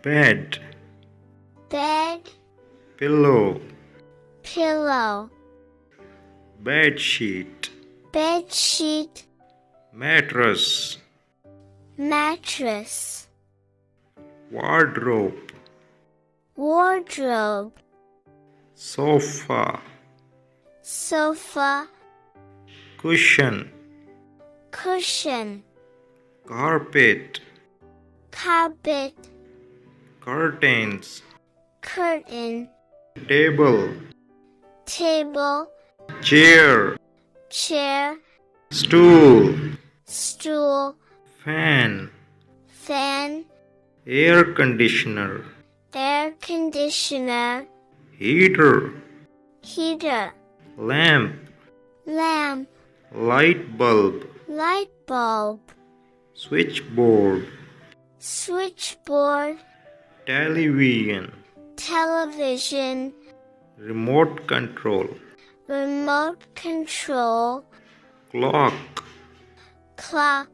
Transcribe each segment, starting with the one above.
bed, bed, pillow, pillow, bed sheet, bed sheet, mattress, mattress, wardrobe, wardrobe, sofa, sofa, cushion, cushion, carpet, carpet, curtains, curtain, table, table, chair, chair, stool, stool, fan, fan, air conditioner, air conditioner, heater, heater, lamp, lamp, light bulb, light bulb, switchboard, switchboard, television, television, remote control, remote control, clock, clock,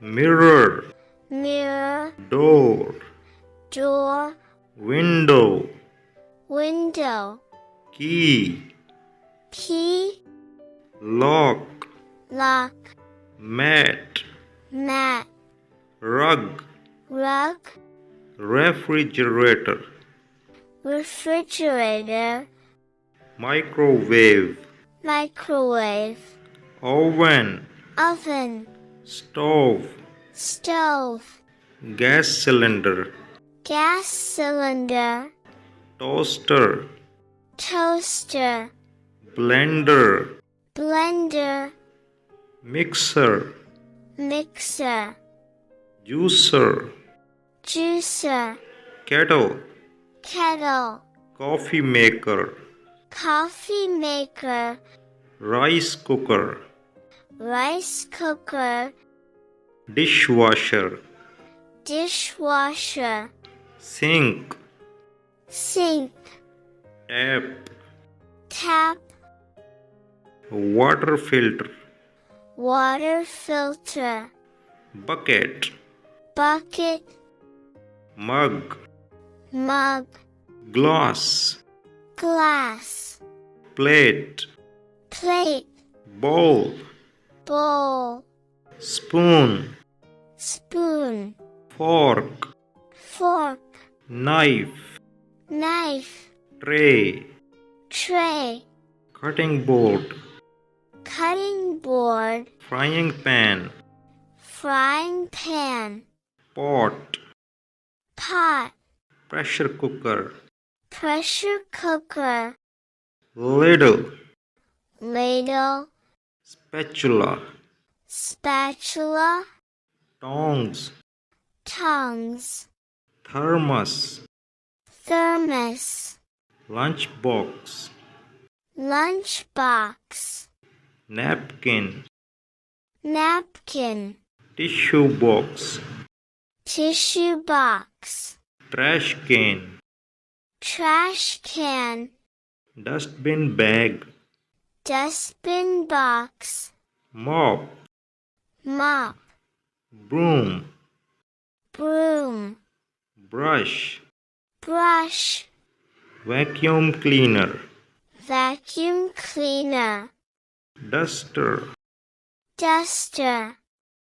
mirror, mirror, door, door, window, window, key, key, lock, lock, mat, mat, rug, rug, refrigerator, refrigerator, microwave, microwave, oven, oven, stove, stove, gas cylinder, gas cylinder, toaster, toaster, blender, blender, mixer, mixer, juicer, juicer, kettle, kettle, coffee maker, coffee maker, rice cooker, rice cooker, dishwasher, dishwasher, sink, sink, tap, tap, water filter, water filter, bucket, bucket, mug, mug, glass, glass, plate, plate, bowl, bowl, spoon, spoon, fork, fork, knife, knife, tray, tray, cutting board, cutting board, frying pan, frying pan, pot, pot, pressure cooker, pressure cooker, ladle, ladle, spatula, spatula, tongs, tongs, thermos, thermos, lunchbox, lunchbox, napkin, napkin, tissue box, tissue box, trash can, trash can, dustbin bag, dustbin box, mop, mop, broom, broom, brush, brush, vacuum cleaner, vacuum cleaner, duster, duster,